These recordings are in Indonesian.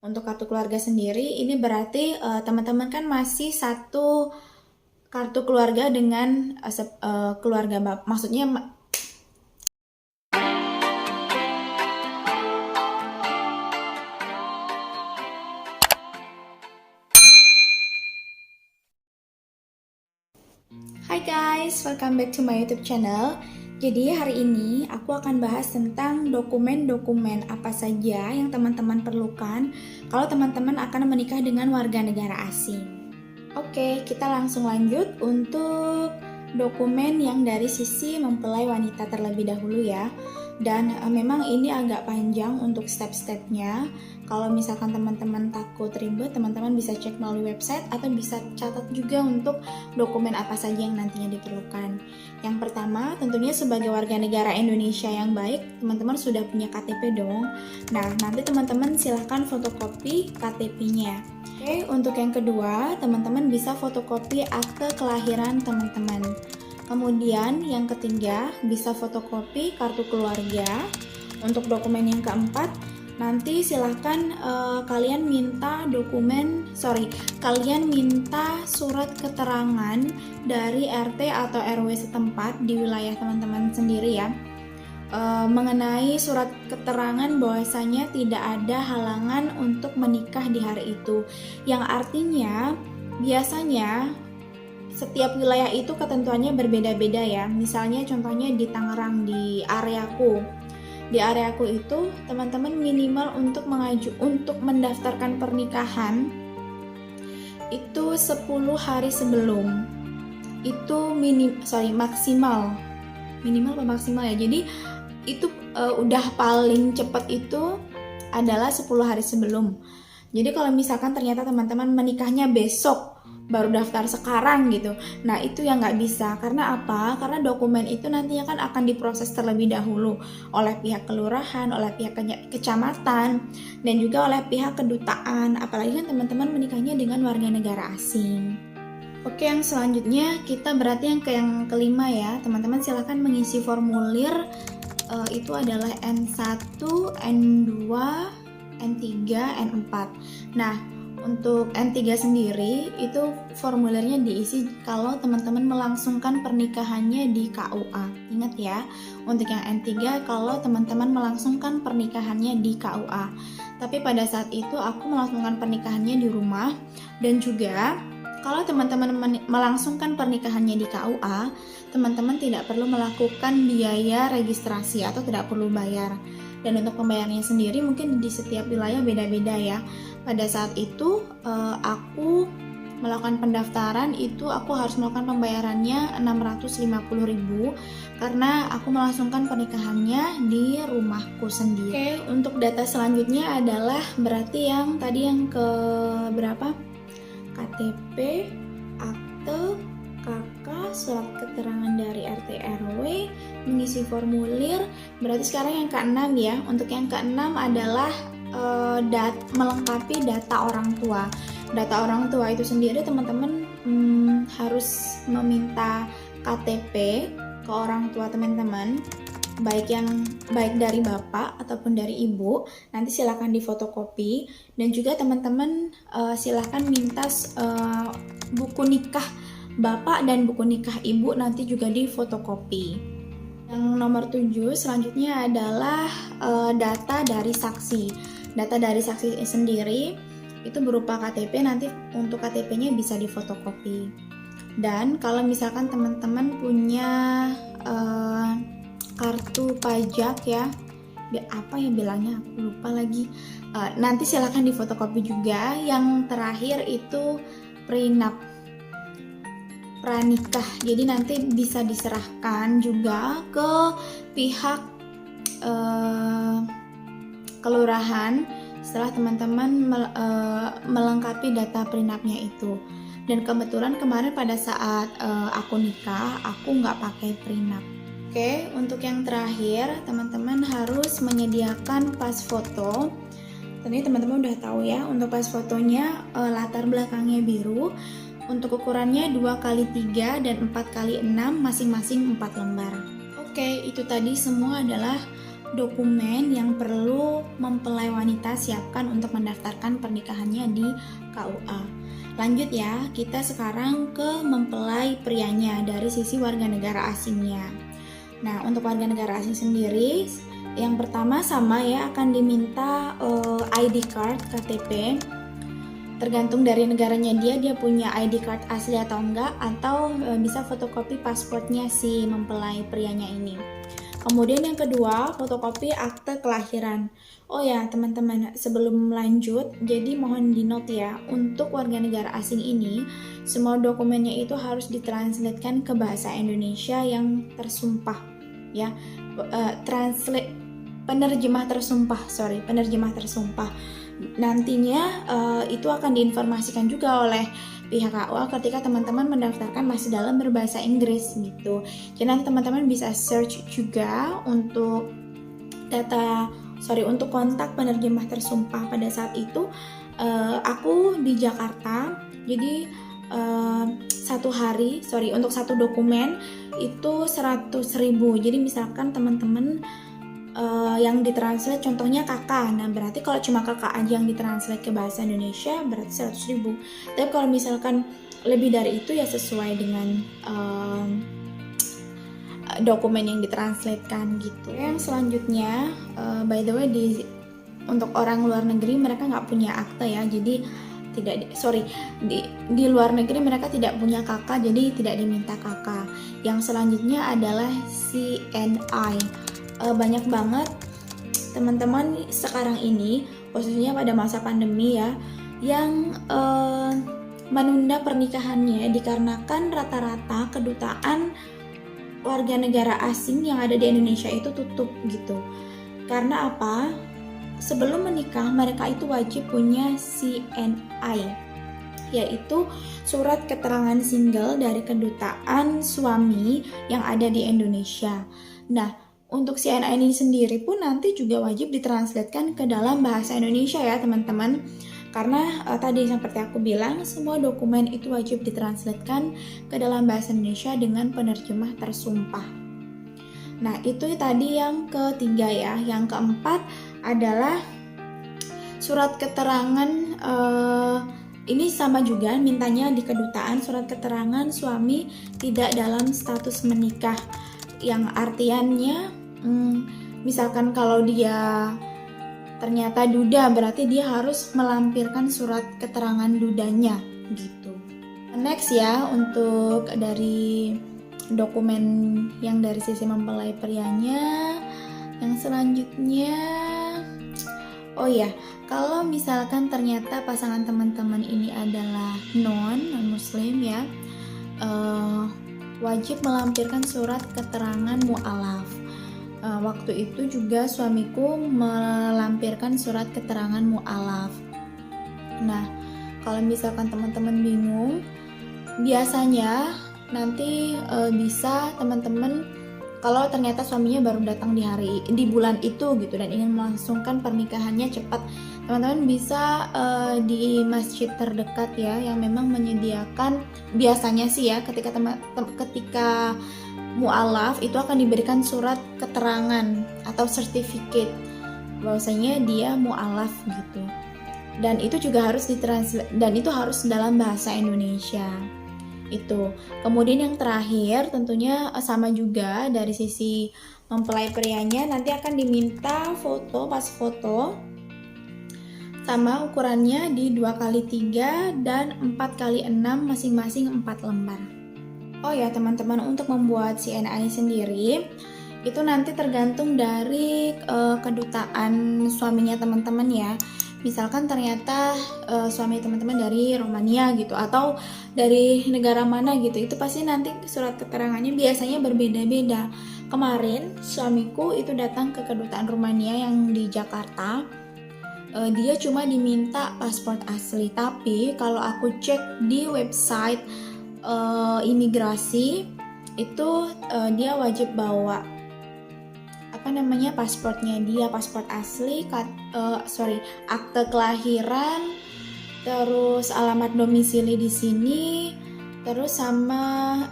Untuk kartu keluarga sendiri, ini berarti teman-teman kan masih satu kartu keluarga dengan keluarga bapak. Maksudnya Hai guys, welcome back to my YouTube channel. Jadi hari ini aku akan bahas tentang dokumen-dokumen apa saja yang teman-teman perlukan kalau teman-teman akan menikah dengan warga negara asing. Oke, kita langsung lanjut untuk dokumen yang dari sisi mempelai wanita terlebih dahulu ya. Dan memang ini agak panjang untuk step-stepnya. Kalau misalkan teman-teman takut ribet, teman-teman bisa cek melalui website atau bisa catat juga untuk dokumen apa saja yang nantinya diperlukan. Yang pertama, tentunya sebagai warga negara Indonesia yang baik, teman-teman sudah punya KTP dong. Nah, nanti teman-teman silahkan fotokopi KTP-nya. Oke, untuk yang kedua, teman-teman bisa fotokopi akte kelahiran teman-teman. Kemudian yang ketiga, bisa fotokopi kartu keluarga. Untuk dokumen yang keempat, nanti silahkan kalian minta surat keterangan dari RT atau RW setempat di wilayah teman-teman sendiri ya, mengenai surat keterangan bahwasanya tidak ada halangan untuk menikah di hari itu, yang artinya biasanya setiap wilayah itu ketentuannya berbeda-beda ya. Misalnya contohnya di Tangerang, di areaku itu teman-teman minimal untuk mendaftarkan pernikahan itu 10 hari sebelum. Itu maksimal ya. Jadi itu udah paling cepat itu adalah 10 hari sebelum. Jadi kalau misalkan ternyata teman-teman menikahnya besok baru daftar sekarang gitu, nah itu yang nggak bisa. Karena apa? Karena dokumen itu nantinya kan akan diproses terlebih dahulu oleh pihak kelurahan, oleh pihak kecamatan, dan juga oleh pihak kedutaan. Apalagi kan teman-teman menikahnya dengan warga negara asing. Oke, yang selanjutnya kita berarti yang kelima ya. Teman-teman silahkan mengisi formulir, itu adalah N1, N2, N3, N4. Nah, untuk N3 sendiri itu formulirnya diisi kalau teman-teman melangsungkan pernikahannya di KUA. Ingat ya, untuk yang N3 kalau teman-teman melangsungkan pernikahannya di KUA. Tapi pada saat itu aku melangsungkan pernikahannya di rumah. Dan juga kalau teman-teman melangsungkan pernikahannya di KUA, teman-teman tidak perlu melakukan biaya registrasi atau tidak perlu bayar. Dan untuk pembayarannya sendiri mungkin di setiap wilayah beda-beda ya. Pada saat itu aku melakukan pendaftaran itu aku harus melakukan pembayarannya 650.000 karena aku melangsungkan pernikahannya di rumahku sendiri. Oke, untuk data selanjutnya adalah berarti yang tadi yang ke berapa? KTP, akte, KK, surat keterangan dari RT RW, mengisi formulir. Berarti sekarang yang ke-6 ya. Untuk yang ke-6 adalah melengkapi data orang tua. Data orang tua itu sendiri teman-teman harus meminta KTP ke orang tua teman-teman, baik dari bapak ataupun dari ibu. Nanti silakan difotokopi. Dan juga teman-teman silakan minta buku nikah bapak dan buku nikah ibu nanti juga difotokopi. Yang nomor 7 selanjutnya adalah data dari saksi. Data dari saksi sendiri itu berupa KTP, nanti untuk KTP-nya bisa difotokopi. Dan kalau misalkan teman-teman punya kartu pajak ya, apa yang bilangnya aku lupa lagi, nanti silakan difotokopi juga. Yang terakhir itu prenup, pranikah. Jadi nanti bisa diserahkan juga ke pihak kelurahan setelah teman-teman melengkapi data prenupnya itu. Dan kebetulan kemarin pada saat aku nikah, aku nggak pakai prenup. Oke, untuk yang terakhir teman-teman harus menyediakan pas foto. Tentunya teman-teman udah tahu ya, untuk pas fotonya latar belakangnya biru. Untuk ukurannya 2x3 dan 4x6, masing-masing 4 lembar. Oke, itu tadi semua adalah dokumen yang perlu mempelai wanita siapkan untuk mendaftarkan pernikahannya di KUA. Lanjut ya, kita sekarang ke mempelai prianya dari sisi warga negara asingnya. Nah, untuk warga negara asing sendiri, yang pertama sama ya, akan diminta ID card, KTP. Tergantung dari negaranya dia punya ID card asli atau enggak, atau bisa fotokopi pasportnya si mempelai prianya ini. Kemudian yang kedua, fotokopi akte kelahiran. Oh ya teman-teman, sebelum lanjut, jadi mohon di-note ya, untuk warga negara asing ini, semua dokumennya itu harus ditranslatekan ke bahasa Indonesia yang tersumpah ya. Penerjemah tersumpah. Nantinya itu akan diinformasikan juga oleh pihak KUA ketika teman-teman mendaftarkan masih dalam berbahasa Inggris gitu. Jadi nanti teman-teman bisa search juga untuk untuk kontak penerjemah tersumpah. Pada saat itu aku di Jakarta, jadi untuk satu dokumen itu 100.000. Jadi misalkan teman-teman yang ditranslate contohnya kakak, nah berarti kalau cuma kakak aja yang ditranslate ke bahasa Indonesia berarti 100.000. Tapi kalau misalkan lebih dari itu ya sesuai dengan dokumen yang ditranslatekan gitu. Yang selanjutnya, by the way untuk orang luar negeri mereka nggak punya akte ya, jadi di luar negeri mereka tidak punya kakak, jadi tidak diminta kakak. Yang selanjutnya adalah CNI. Banyak banget teman-teman sekarang ini, khususnya pada masa pandemi ya, yang menunda pernikahannya dikarenakan rata-rata kedutaan warga negara asing yang ada di Indonesia itu tutup gitu. Karena apa? Sebelum menikah mereka itu wajib punya CNI, yaitu surat keterangan single dari kedutaan suami yang ada di Indonesia. Nah, untuk CNI ini sendiri pun nanti juga wajib ditranslatekan ke dalam bahasa Indonesia ya teman-teman. Karena tadi seperti aku bilang, semua dokumen itu wajib ditranslatekan ke dalam bahasa Indonesia dengan penerjemah tersumpah. Nah, itu tadi yang ketiga ya. Yang keempat adalah surat keterangan, ini sama juga mintanya di kedutaan, surat keterangan suami tidak dalam status menikah. Yang artiannya misalkan kalau dia ternyata duda, berarti dia harus melampirkan surat keterangan dudanya gitu. Next ya, untuk dari dokumen yang dari sisi mempelai prianya, yang selanjutnya, oh ya, kalau misalkan ternyata pasangan teman-teman ini adalah non muslim ya, wajib melampirkan surat keterangan mu'alaf. Waktu itu juga suamiku melampirkan surat keterangan mu'alaf. Nah, kalau misalkan teman-teman bingung, biasanya nanti bisa teman-teman, kalau ternyata suaminya baru datang di bulan itu gitu dan ingin melangsungkan pernikahannya cepat, teman-teman bisa di masjid terdekat ya yang memang menyediakan, biasanya sih ya ketika mu'alaf itu akan diberikan surat keterangan atau sertifikat bahwasanya dia mu'alaf gitu. Dan itu juga harus dan itu harus dalam bahasa Indonesia. Itu. Kemudian yang terakhir tentunya sama juga dari sisi mempelai prianya, nanti akan diminta pas foto sama ukurannya di 2x3 dan 4x6 masing-masing 4 lembar. Oh ya teman-teman, untuk membuat CNI sendiri itu nanti tergantung dari kedutaan suaminya teman-teman ya. Misalkan ternyata suami teman-teman dari Romania gitu atau dari negara mana gitu, itu pasti nanti surat keterangannya biasanya berbeda-beda. Kemarin suamiku itu datang ke kedutaan Romania yang di Jakarta, dia cuma diminta paspor asli, tapi kalau aku cek di website imigrasi itu dia wajib bawa pasportnya dia, paspor asli, akte kelahiran, terus alamat domisili di sini, terus sama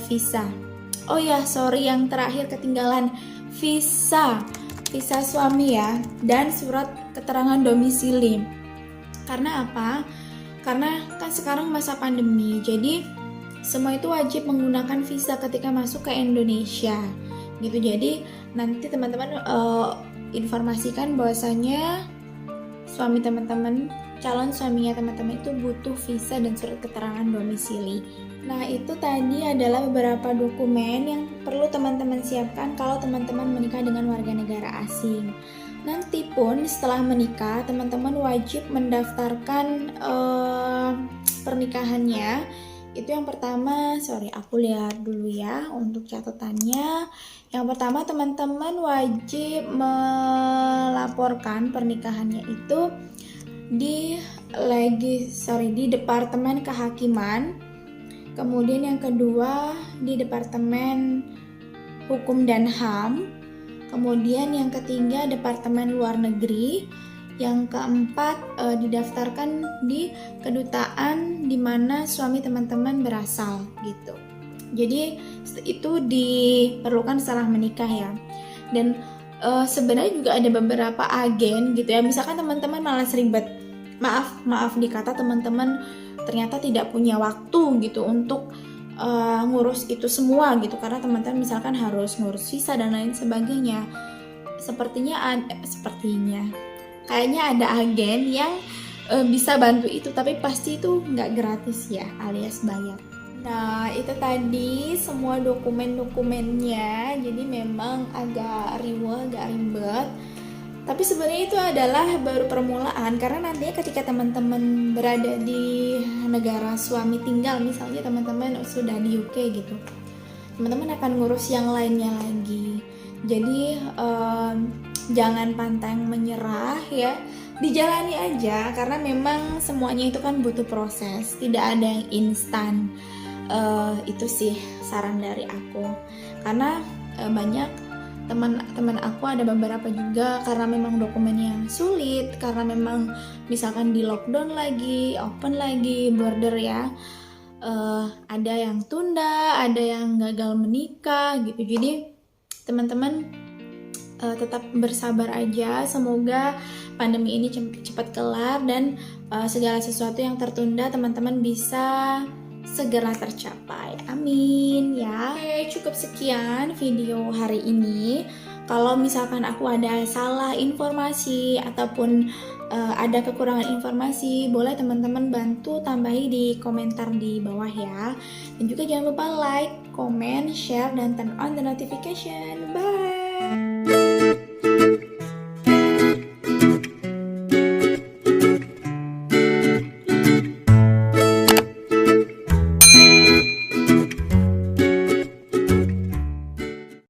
visa. Oh ya, sorry yang terakhir ketinggalan, visa. visa suami ya, dan surat keterangan domisili. Karena apa? Karena kan sekarang masa pandemi, jadi semua itu wajib menggunakan visa ketika masuk ke Indonesia gitu. Jadi nanti teman-teman informasikan bahwasanya suami teman-teman, calon suaminya teman-teman itu butuh visa dan surat keterangan domisili. Nah, itu tadi adalah beberapa dokumen yang perlu teman-teman siapkan kalau teman-teman menikah dengan warga negara asing. Nanti pun setelah menikah, teman-teman wajib mendaftarkan pernikahannya. Itu yang pertama, aku lihat dulu ya untuk catatannya. Yang pertama, teman-teman wajib melaporkan pernikahannya itu di Departemen Kehakiman. Kemudian yang kedua di Departemen Hukum dan HAM. Kemudian yang ketiga Departemen Luar Negeri. Yang keempat didaftarkan di kedutaan di mana suami teman-teman berasal gitu. Jadi itu diperlukan setelah menikah ya. Dan sebenarnya juga ada beberapa agen gitu ya. Misalkan teman-teman malas ribet. Maaf dikata teman-teman ternyata tidak punya waktu gitu untuk ngurus itu semua gitu, karena teman-teman misalkan harus ngurus visa dan lain sebagainya. Kayaknya ada agen yang bisa bantu itu, tapi pasti itu nggak gratis ya, alias bayar. Nah, itu tadi semua dokumen-dokumennya. Jadi memang agak ribet. Tapi sebenarnya itu adalah baru permulaan, karena nantinya ketika teman-teman berada di negara suami tinggal, misalnya teman-teman sudah di UK gitu, teman-teman akan ngurus yang lainnya lagi. Jadi jangan pantang menyerah ya, dijalani aja, karena memang semuanya itu kan butuh proses, tidak ada yang instan. Itu sih saran dari aku, karena banyak teman-teman aku ada beberapa juga karena memang dokumen yang sulit, karena memang misalkan di lockdown lagi, open lagi border ya, ada yang tunda, ada yang gagal menikah gitu. Jadi teman-teman tetap bersabar aja, semoga pandemi ini cepat kelar dan segala sesuatu yang tertunda teman-teman bisa segera tercapai. Amin ya. Oke, cukup sekian video hari ini. Kalau misalkan aku ada salah informasi ataupun ada kekurangan informasi, boleh teman-teman bantu tambahi di komentar di bawah ya. Dan juga jangan lupa like, comment, share, dan turn on the notification. Bye.